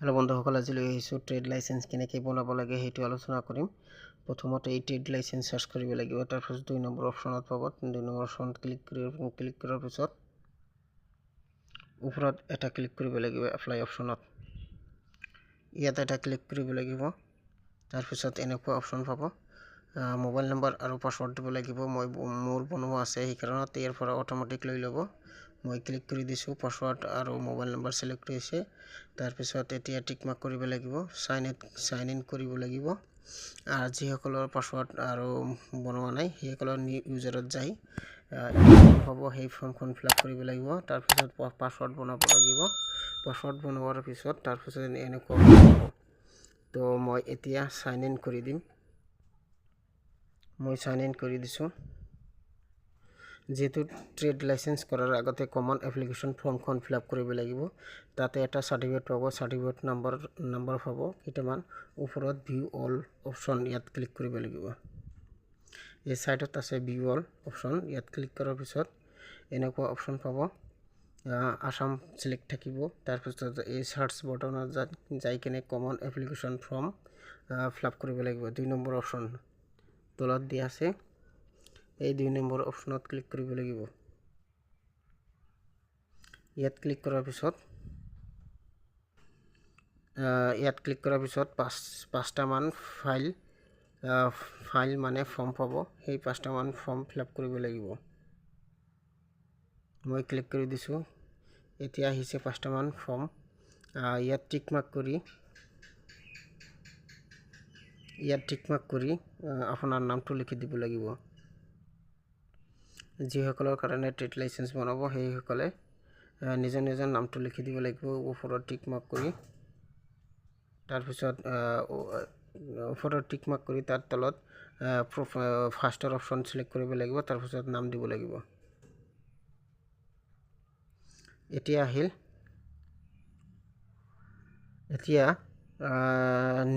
Hello बंधुসকল আজিলৈ আহিছোঁ trade licence কেনেকৈ বনাব লাগে সেইটো আলোচনা কৰিম। প্ৰথমতে এই ট্ৰেড লাইসেন্স সাৰ্চ কৰিব লাগিব। তাৰপিছত 2 নম্বৰ অপশ্যনত পাব। 2 নম্বৰ অপশ্যনত ক্লিক কৰাৰ পিছত ওপৰত এটা ক্লিক কৰিব লাগিব এপ্লাই অপশ্যনত। ইয়াত এটা ক্লিক কৰিব লাগিব। তাৰপিছত এনেকুৱা অপশ্যন পাব। মোবাইল নম্বৰ আৰু পাছৱৰ্ড দিব লাগিব। মোৰ বনোৱা আছে সেইকাৰণে ইয়াৰ পৰা অটোমেটিক লৈ ল'ব। মই ক্লিক কৰি দিছোঁ। পাছৱৰ্ড আৰু মোবাইল নম্বৰ সিলেক্ট হৈছে। তাৰপিছত এতিয়া টিক মাৰ্ক কৰিব লাগিব। সাইন ইন কৰিব লাগিব। আৰু যিসকলৰ পাছৱৰ্ড আৰু বনোৱা নাই সেইসকলৰ নিউ ইউজাৰত যায় হ'ব সেই ফৰ্মখন ফিল আপ কৰিব লাগিব। তাৰপিছত পাছৱৰ্ড বনাব লাগিব। পাছৱৰ্ড বনোৱাৰ পিছত তাৰপিছত এনেকুৱা হ'ব। তো মই এতিয়া সাইন ইন কৰি দিম। মই সাইন ইন কৰি দিছোঁ। যেহেতু ট্ৰেড লাইসেন্স কৰাৰ আগতে কমন এপ্লিকেশ্যন ফৰ্মখন ফিল আপ কৰিব লাগিব। তাতে এটা সাৰ্টিফিকেট পাব। সাৰ্টিফিকেট নম্বৰ পাব কেইটামান। ওপৰত ভিউ অল অপশ্যন ইয়াত ক্লিক কৰিব লাগিব। এই সাইডত আছে ভিউ অল অপশ্যন। ইয়াত ক্লিক কৰাৰ পিছত এনেকুৱা অপশ্যন পাব। আসাম সিলেক্ট থাকিব। তাৰপিছত এই সাৰ্চ বটনত যাই কিনে common application form fill up কৰিব লাগিব। 2 নম্বৰ অপশ্যন তলত দিয়া আছে। এই 2 নম্বৰ অপশ্যনত ক্লিক কৰিব লাগিব। ইয়াত ক্লিক কৰাৰ পিছত পাঁচটা মান ফাইল মানে ফৰ্ম পাব। সেই 5টা মান ফৰ্ম ফিল আপ কৰিব লাগিব। মই ক্লিক কৰি দিছোঁ। এতিয়া আহিছে 5টা মান ফৰ্ম। ইয়াত টিক মাৰ্ক কৰি আপোনাৰ নামটো লিখি দিব লাগিব। যিসকলৰ কাৰণে ট্ৰেড লাইসেন্স বনাব সেইসকলে নিজৰ নামটো লিখি দিব লাগিব। ওপৰত টিক মাৰ্ক কৰি তাৰপিছত ওপৰত টিক মাৰ্ক কৰি তাৰ তলত ফাৰ্ষ্টৰ অপশ্যন সিলেক্ট কৰিব লাগিব। তাৰপিছত নাম দিব লাগিব। এতিয়া আহিল। এতিয়া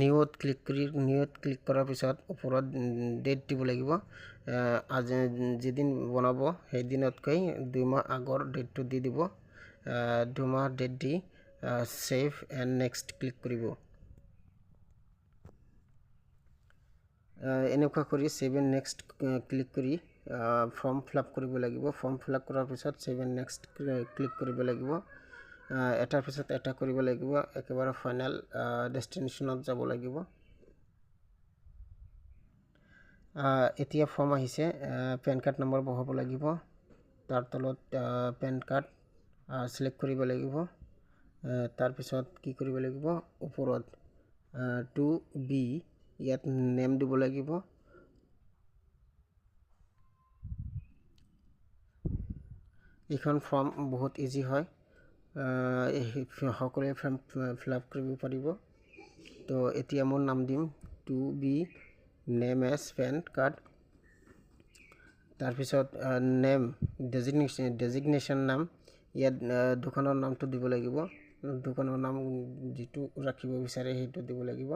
নিউত ক্লিক কৰাৰ পিছত ওপৰত ডেট দিব লাগিব। আজি যেদিন বনাব সেই দিনতকৈ 2 মাহ আগৰ ডেটটো দি দিব। 2 মাহ ডেট দি সেভ এণ্ড নেক্সট ক্লিক কৰিব। এনেকুৱা কৰি সেভ এণ্ড নেক্সট ক্লিক কৰি ফৰ্ম ফিল আপ কৰিব লাগিব। ফৰ্ম ফিল আপ কৰাৰ পিছত সেভ এণ্ড নেক্সট ক্লিক কৰিব লাগিব। এটাৰ পিছত এটা কৰিব লাগিব। একেবাৰে ফাইনেল ডেষ্টিনেশ্যনত যাব লাগিব। এতিয়া ফৰ্ম আহিছে। পেন কাৰ্ড নম্বৰ বহাব লাগিব। তাৰ তলত পেন কাৰ্ড সিলেক্ট কৰিব লাগিব। তাৰপিছত কি কৰিব লাগিব ওপৰত 2B ইয়াত নেম দিব লাগিব। এইখন ফৰ্ম বহুত ইজি হয়। সকলোৱে ফিল আপ কৰিব পাৰিব। তো এতিয়া মোৰ নাম দিম 2B name as PAN card. তাৰপিছত নেম ডেজিগনেশ্যন নাম ইয়াত দোকানৰ নামটো দিব লাগিব। দোকানৰ নাম যিটো ৰাখিব বিচাৰে সেইটো দিব লাগিব।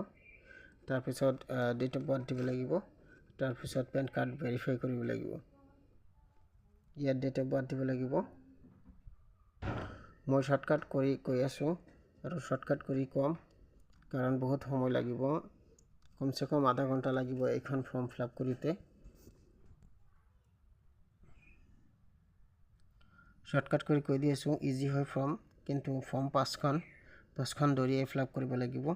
তাৰপিছত ডেট অফ বাৰ্থ দিব লাগিব। তাৰপিছত পেন কাৰ্ড ভেৰিফাই কৰিব লাগিব। ইয়াত ডেট অফ বাৰ্থ দিব লাগিব। মই শৰ্টকাট কৰি কৈ আছোঁ আৰু শৰ্টকাট কৰি কম কাৰণ বহুত সময় লাগিব। কমসে কম আধা ঘণ্টা লাগিব এইখন ফৰ্ম ফিল আপ কৰোঁতে। শৰ্টকাট কৰি কৈ দি আছোঁ। ইজি হয় ফৰ্ম, কিন্তু ফৰ্ম 5খন দৰিয়াই ফিল আপ কৰিব লাগিব।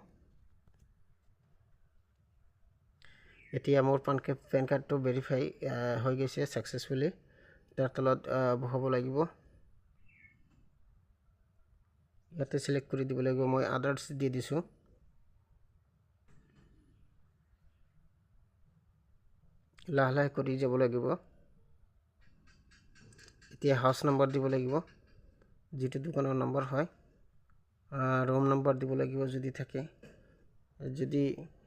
এতিয়া মোৰ পেন কাৰ্ডটো ভেৰিফাই হৈ গৈছে ছাকচেছফুলি। তাৰ তলত বহাব লাগিব। ইয়াতে সিলেক্ট কৰি দিব লাগিব। মই আদাৰ্ছ দি দিছোঁ। লাহে কৰি যাব লাগিব। এতিয়া হাউচ নম্বৰ দিব লাগিব, যিটো দোকানৰ নম্বৰ হয়। ৰুম নম্বৰ দিব লাগিব যদি থাকে, যদি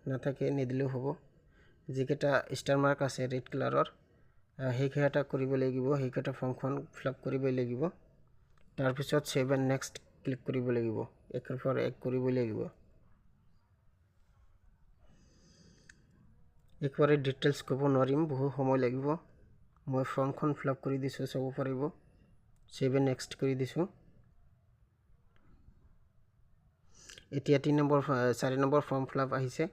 নাথাকে নিদিলেও হ'ব। যিকেইটা ষ্টাৰ মাৰ্ক আছে ৰেড কালাৰৰ সেইকেইটা কৰিব লাগিব। সেইকেইটা ফৰ্মখন ফিল আপ কৰিবই লাগিব। তাৰপিছত সেভ এণ্ড নেক্সট ক্লিক কৰিব লাগিব। একৰ পৰা এক কৰিবই লাগিব। একবাৰে ডিটেইলছ ক'ব নোৱাৰিম, বহু সময় লাগিব। মই ফৰ্মখন ফিল আপ কৰি দিছোঁ, চাব পাৰিব। সেভ এণ্ড নেক্সট কৰি দিছোঁ। এতিয়া 4 নম্বৰ ফৰ্ম ফিল আপ আহিছে।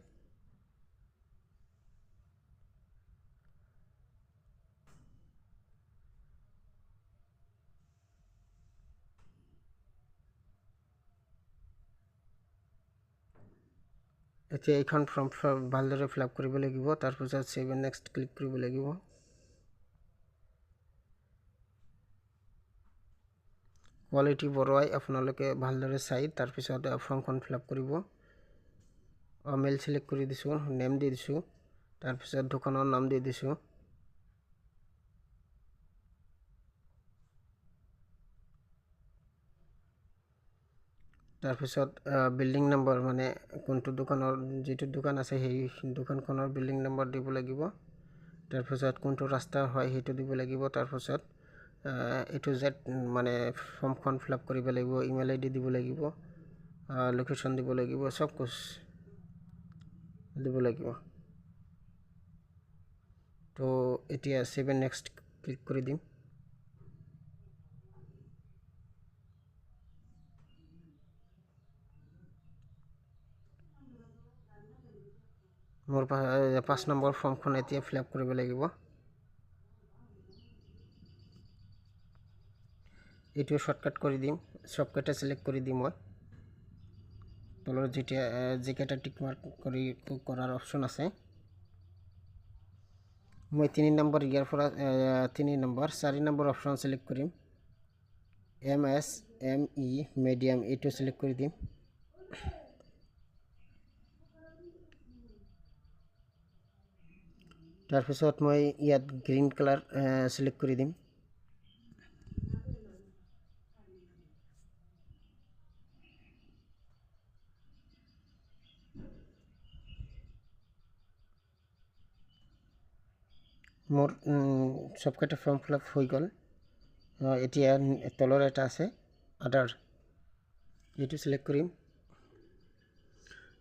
এতিয়া এইখন ফৰ্ম ভালদৰে ফিল আপ কৰিব লাগিব। তাৰপিছত সেভ এণ্ড নেক্সট ক্লিক কৰিব লাগিব। কোৱালিটি বঢ়াই আপোনালোকে ভালদৰে চাই তাৰপিছত ফৰ্মখন ফিল আপ কৰিব। মেইল সিলেক্ট কৰি দিছোঁ, নেম দি দিছোঁ, তাৰপিছত দোকানৰ নাম দি দিছোঁ। তাৰপিছত বিল্ডিং নম্বৰ মানে কোনটো দোকানৰ যিটো দোকান আছে সেই দোকানখনৰ বিল্ডিং নম্বৰ দিব লাগিব। তাৰপিছত কোনটো ৰাস্তা হয় সেইটো দিব লাগিব। তাৰপিছত এইটো জেড মানে ফৰ্মখন ফিল আপ কৰিব লাগিব। ইমেইল আইডি দিব লাগিব, লোকেশ্যন দিব লাগিব, সব কুছ দিব লাগিব। তো এতিয়া সেভ এণ্ড নেক্সট ক্লিক কৰি দিম। মোৰ 5 নম্বৰ ফৰ্মখন এতিয়া ফিল আপ কৰিব লাগিব। এইটো শৰ্টকাট কৰি দিম, সবকেইটা সিলেক্ট কৰি দিম। মই তলৰ যিকেইটা টিক মাৰ্ক কৰি কৰাৰ অপশ্যন আছে, মই 3 নম্বৰ ইয়াৰ পৰা 4 নম্বৰ অপশ্যন সিলেক্ট কৰিম। MSME মিডিয়াম এইটো সিলেক্ট কৰি দিম। তাৰপিছত মই ইয়াত গ্ৰীণ কালাৰ সিলেক্ট কৰি দিম। মোৰ সবকেইটা ফৰ্ম ফিল আপ হৈ গ'ল। এতিয়া তলৰ এটা আছে আদাৰ, এইটো সিলেক্ট কৰিম।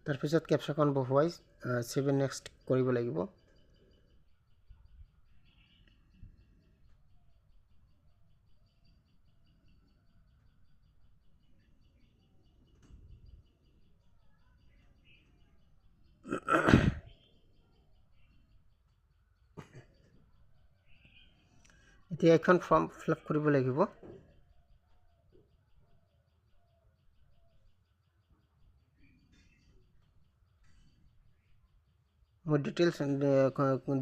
তাৰপিছত কেপচাখন বহুৱাই সেভ এণ্ড নেক্সট কৰিব লাগিব। এতিয়া এখন ফৰ্ম ফিল আপ কৰিব লাগিব। মই ডিটেইলছ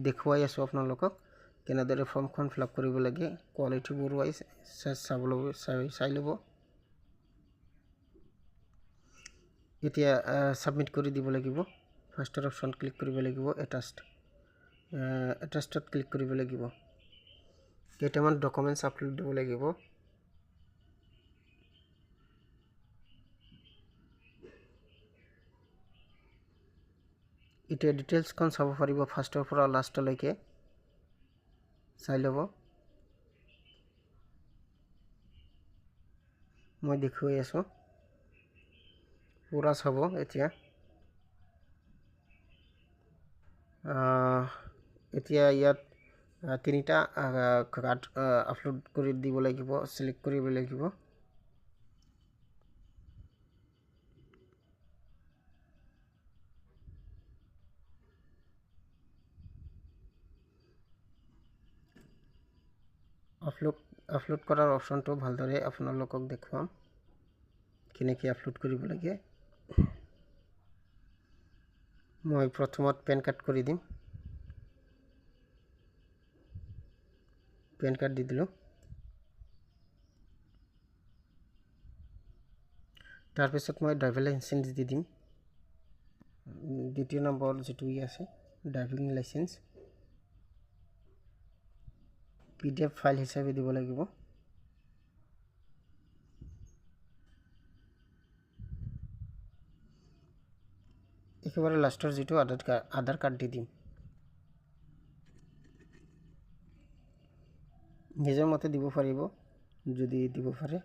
দেখুৱাই আছোঁ আপোনালোকক কেনেদৰে ফৰ্মখন ফিল আপ কৰিব লাগে। কোৱালিটিবোৰ ৱাইজ চাই ল'ব। এতিয়া সাবমিট কৰি দিব লাগিব। ফাৰ্ষ্টৰ অপশ্যন ক্লিক কৰিব লাগিব। এটাচডত ক্লিক কৰিব লাগিব। কেইটামান ডকুমেণ্টছ আপলোড দিব লাগিব। এতিয়া ডিটেইলছখন চাব পাৰিব, ফাৰ্ষ্টৰ পৰা লাষ্টলৈকে চাই ল'ব। মই দেখুৱাই আছোঁ, পুৰা চাব। এতিয়া ইয়াত 3টা কাৰ্ড আপলোড কৰি দিব লাগিব, সিলেক্ট কৰিব লাগিব। আপলোড কৰাৰ অপশ্যনটো ভালদৰে আপোনালোকক দেখুৱাম কেনেকৈ আপলোড কৰিব লাগে। মই প্ৰথমত পেন কাৰ্ড কৰি দিম। পেন কাৰ্ড দি দিলোঁ। তাৰপিছত মই ড্ৰাইভিং লাইচেন্স দি দিম। দ্বিতীয় নম্বৰ যিটো আছে ড্ৰাইভিং লাইচেন্স PDF ফাইল হিচাপে দিব লাগিব। একেবাৰে লাষ্টৰ যিটো আধাৰ কাৰ্ড দি দিম। নিজৰ মতে দিব পাৰিব যদি দিব পাৰে।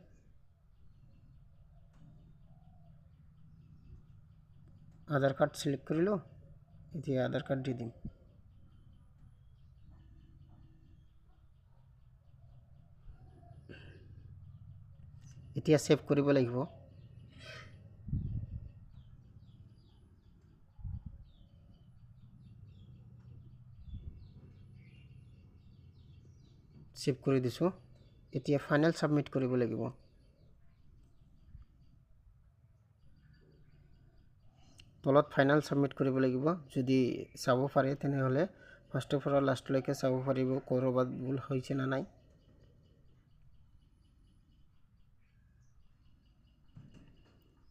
আধাৰ কাৰ্ড সিলেক্ট কৰিলোঁ। এতিয়া আধাৰ কাৰ্ড দি দিম। এতিয়া সেভ কৰিব লাগিব। সেভ কৰি দিছোঁ। এতিয়া ফাইনেল সাবমিট কৰিব লাগিব। তলত ফাইনেল সাবমিট কৰিব লাগিব। যদি চাব পাৰে তেনেহ'লে ফাৰ্ষ্টৰ পৰা লাষ্টলৈকে চাব পাৰিব ক'ৰবাত ভুল হৈছে না নাই।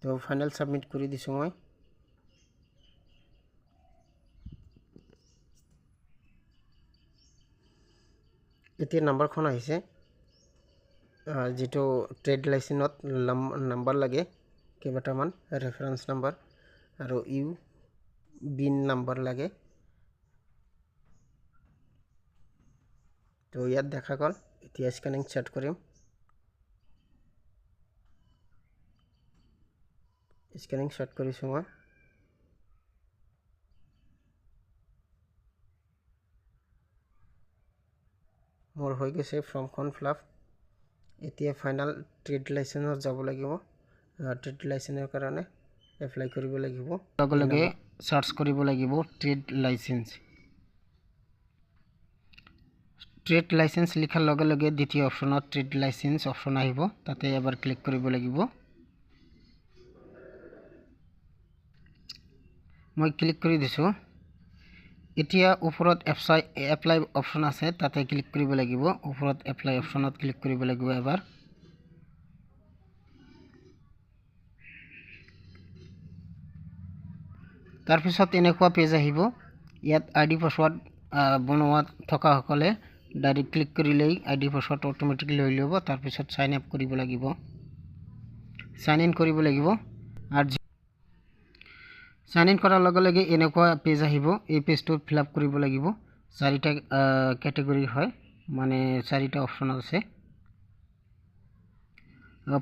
তো ফাইনেল সাবমিট কৰি দিছোঁ মই। এতিয়া নাম্বাৰখন আহিছে, যেটো ট্ৰেড লাইসেন্সত নাম্বাৰ লাগে কেইবাটামান ৰেফাৰেন্স নাম্বাৰ আৰু বিন নাম্বাৰ লাগে। তো ইয়াত দেখা গ'ল। এতিয়া স্ক্যানিং ষ্টাৰ্ট কৰিম। স্ক্যানিং ষ্টাৰ্ট কৰিছোঁ মই। মোৰ হৈ গৈছে ফৰ্মখন ফিলআপ। এতিয়া ফাইনাল ট্ৰেড লাইসেন্সত যাব লাগিব। ট্ৰেড লাইসেন্সৰ কাৰণে এপ্লাই কৰিব লাগিব। লগে লগে সাৰ্চ কৰিব লাগিব ট্ৰেড লাইসেন্স। ট্ৰেড লাইসেন্স লিখাৰ লগে লগে দ্বিতীয় অপশনত ট্ৰেড লাইসেন্স অপশন আহিব। তাতে এবাৰ ক্লিক কৰিব লাগিব। মই ক্লিক কৰি দিছোঁ। এতিয়া ওপৰত এপ্লাই অপশন আছে, তাতে ক্লিক কৰিব লাগিব। ওপৰত এপ্লাই অপশনত ক্লিক কৰিব লাগিব এবাৰ। তাৰপিছত এনেকুৱা পেজ আহিব। ইয়াত আইডি পাসওয়াৰ্ড বনোৱা থকা সকলে ডাইৰেক্ট ক্লিক কৰিলেই আইডি পাসওয়াৰ্ড অটোমেটিক লৈ ল'ব। তাৰপিছত সাইন আপ কৰিব লাগিব, সাইন ইন কৰিব লাগিব। আৰু সাইন ইন কৰাৰ লগে লগে এনেকুৱা পেজ আহিব। এই পেজটো ফিল আপ কৰিব লাগিব। চাৰিটা ক্যাটাগৰি হয়, মানে চাৰিটা অপশন আছে।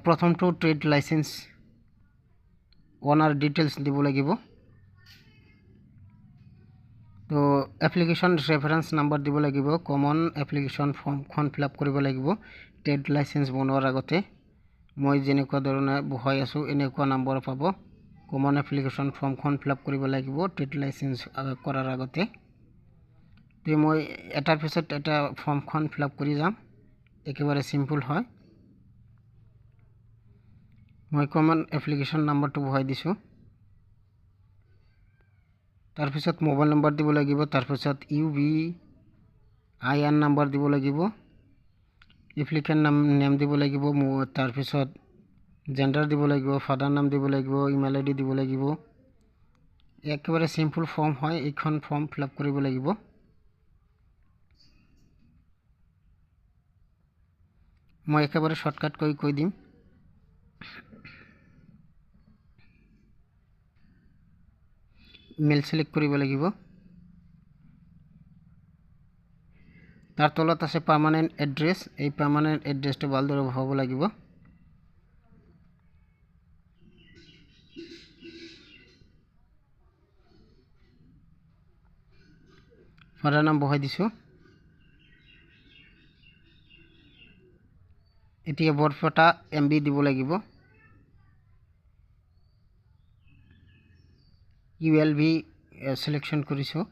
প্ৰথমটো ট্ৰেড লাইসেন্স ওনাৰ ডিটেইলস দিব লাগিব। তো এপ্লিকেশন ৰেফাৰেন্স নাম্বাৰ দিব লাগিব। কমন এপ্লিকেশন ফৰ্মখন ফিল আপ কৰিব লাগিব ট্ৰেড লাইসেন্স বনোৱাৰ আগতে। মই যেনেকুৱা ধৰণে বহাই আছোঁ এনেকুৱা নম্বৰ পাব। কমন এপ্লিকেশন ফৰ্মখন ফিল আপ কৰিব লাগিব ট্ৰেড লাইসেন্স কৰাৰ আগতে। তো মই এটাৰ পিছত এটা ফৰ্মখন ফিল আপ কৰি যাম। একেবাৰে সিম্পল হয়। মই কমন এপ্লিকেশন নাম্বাৰটো বহাই দিছোঁ। তাৰপিছত মোবাইল নম্বৰ দিব লাগিব। তাৰপিছত UBIN নম্বৰ দিব লাগিব। এপ্লিকেন্ট নেম দিব লাগিব। তাৰপিছত জেন্ডাৰ দিব লাগিব, ফাদাৰ নাম দিব লাগিব, ইমেইল আইডি দিব লাগিব। একেবাৰে সিম্পল ফৰ্ম হয়। এইখন ফৰ্ম ফিল আপ কৰিব লাগিব। মই একেবাৰে শৰ্টকাট কৈ দিম। মেল সিলেক্ট কৰিব লাগিব। তাৰ তলত আছে পাৰ্মানেন্ট এড্ৰেস। এই পাৰ্মানেন্ট এড্ৰেসটো ভালদৰে বহাব লাগিব। ফাদাৰ নাম বহাই দিছোঁ। এতিয়া বৰপেটা MB দিব লাগিব। ULV সিলেকশন কৰিছোঁ,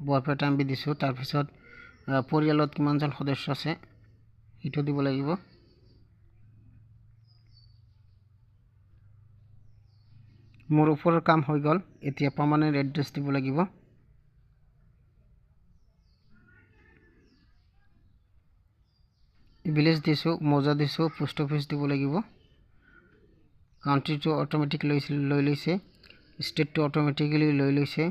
বৰপেটা MB দিছোঁ। তাৰপিছত পৰিয়ালত কিমানজন সদস্য আছে সেইটো দিব লাগিব। মোৰ ওপৰৰ কাম হৈ গ'ল। এতিয়া পার্মানেন্ট এড্রেস দিব লাগিব। ভিলেজ দিছোঁ, মৌজা দিছোঁ, পোস্ট অফিস দিব লাগিব। কাউন্ট্রিটো অটোমেটিক লৈ লৈছে। স্টেটটো অটোমেটিক্যালি লৈ লৈছে।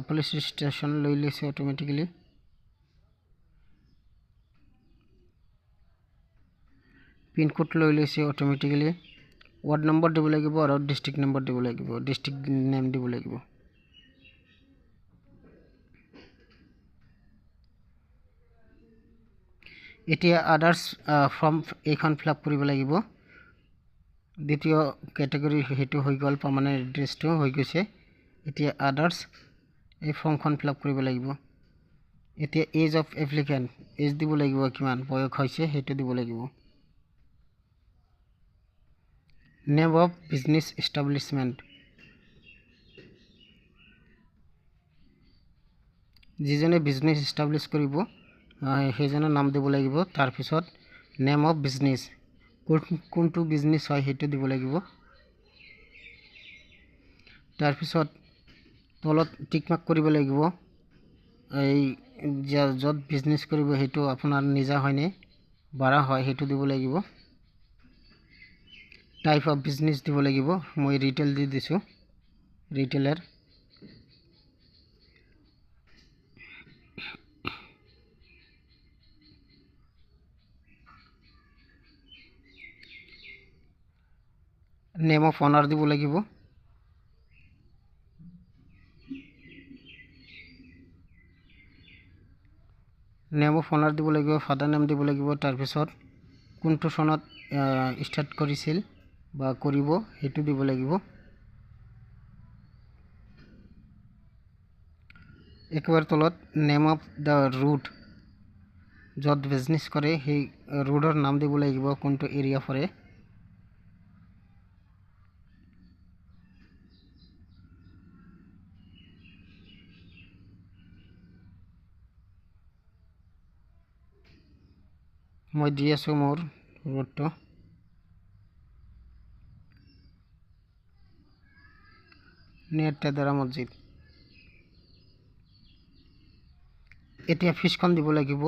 পুলিশ স্টেশন লৈ লৈছে অটোমেটিক্যালি। পিনকোড লৈ লৈছে অটোমেটিক্যালি। ওয়ার্ড নম্বৰ দিব লাগিব আৰু ডিস্ট্ৰিক্ট নম্বৰ দিব লাগিব, ডিস্ট্ৰিক্ট নেম দিব লাগিব। এতিয়া আদাৰ্স ফৰ্ম এইখন ফিল আপ কৰিব লাগিব। দ্বিতীয় ক্যাটাগৰি হেতু হৈ গ'ল, পাৰ্মানেন্ট এড্ৰেসটো হৈ গৈছে। এতিয়া আদাৰ্স এই ফৰ্মখন ফিল আপ কৰিব লাগিব। এতিয়া এজ অফ এপ্লিকেন্ট, এজ দিব লাগিব, কিমান বয়স হৈছে সেইটো দিব লাগিব। নেম অফ বিজনেস এস্টাব্লিশমেন্ট, যিজনে বিজনেস এস্টাব্লিশ কৰিব সেইজনৰ নাম দিব লাগিব। তাৰপিছত নেম অফ বিজনেছ, কোনটো বিজনেছ হয় সেইটো দিব লাগিব। তাৰপিছত তলত টিক মাৰ্ক কৰিব লাগিব, এই য'ত বিজনেছ কৰিব সেইটো আপোনাৰ নিজা হয়নে ভাড়া হয় সেইটো দিব লাগিব। টাইপ অফ বিজনেছ দিব লাগিব, মই ৰিটেল দি দিছোঁ, ৰিটেলাৰ। নেম অফ অনাৰ দিব লাগিব। নেম অফ অনাৰ দিব লাগিব, ফাদাৰ নেম দিব লাগিব। তাৰপিছত কোনটো চনত ষ্টাৰ্ট কৰিছিল বা কৰিব সেইটো দিব লাগিব। একেবাৰে তলত নেম অফ দ্য ৰুট, য'ত বিজনেছ কৰে সেই ৰোডৰ নাম দিব লাগিব, কোনটো এৰিয়া পৰে। মই দি আছোঁ মোৰ ৰোডটো। নিয়াৰ তেদাৰা মছজিদ। এতিয়া ফিজখন দিব লাগিব।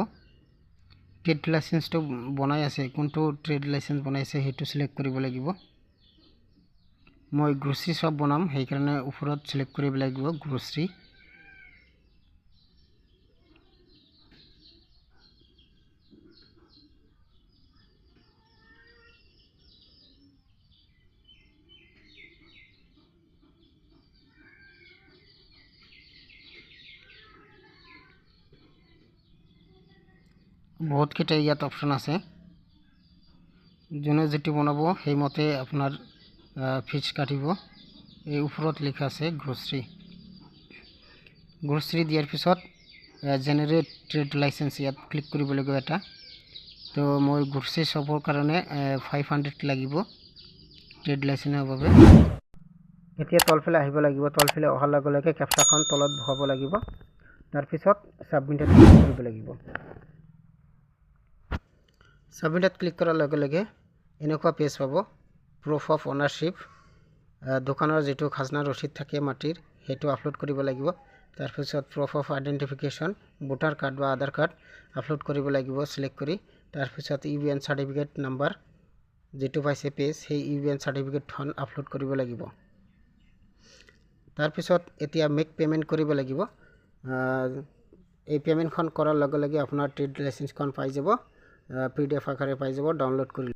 ট্ৰেড লাইচেন্সটো বনাই আছে, কোনটো ট্ৰেড লাইচেন্স বনাইছে সেইটো চিলেক্ট কৰিব লাগিব। মই গ্ৰচাৰী শ্বপ বনাম, সেইকাৰণে ওপৰত চিলেক্ট কৰিব লাগিব গ্ৰচাৰী। বহুতকেইটা ইয়াত অপশ্যন আছে, যোনে যেটি বনাব সেইমতে আপোনাৰ ফিজ কাটিব। এই ওপৰত লিখা আছে গ্ৰচাৰী। গ্ৰচাৰী দিয়াৰ পিছত জেনেৰেট ট্ৰেড লাইচেন্স ইয়াত ক্লিক কৰিব লাগিব এটা। তো মই গ্ৰচাৰী শ্বপৰ কাৰণে 500 লাগিব ট্ৰেড লাইচেন্সৰ বাবে। এতিয়া তলফালে আহিব লাগিব, তলফালে অহাৰ লগে লগে কেপচাখন তলত বহাব লাগিব। তাৰপিছত ছাবমিটত ক্লিক কৰিব লাগিব। ছাবমিটত ক্লিক কৰাৰ লগে লগে এনেকুৱা পেজ পাব। প্ৰুফ অফ অনাৰশ্বিপ, দোকানৰ যিটো খাজনা ৰচিদ থাকে মাটিৰ সেইটো আপলোড কৰিব লাগিব। তাৰপিছত proof of identification, voter card বা আধাৰ কাৰ্ড আপলোড কৰিব লাগিব চিলেক্ট কৰি। তাৰপিছত ইউবিএন চাৰ্টিফিকেট নাম্বাৰ যেটো পাইছে পেজ, সেই ইউবিএন চাৰ্টিফিকেটখন আপলোড কৰিব লাগিব। তাৰপিছত এতিয়া মেক পেমেন্ট কৰিব লাগিব। এই পেমেন্টখন কৰাৰ লগে লগে আপোনাৰ ট্ৰেড লাইচেন্সখন পাই যাব, PDF আকাৰে পাই যাব, ডাউনলোড কৰি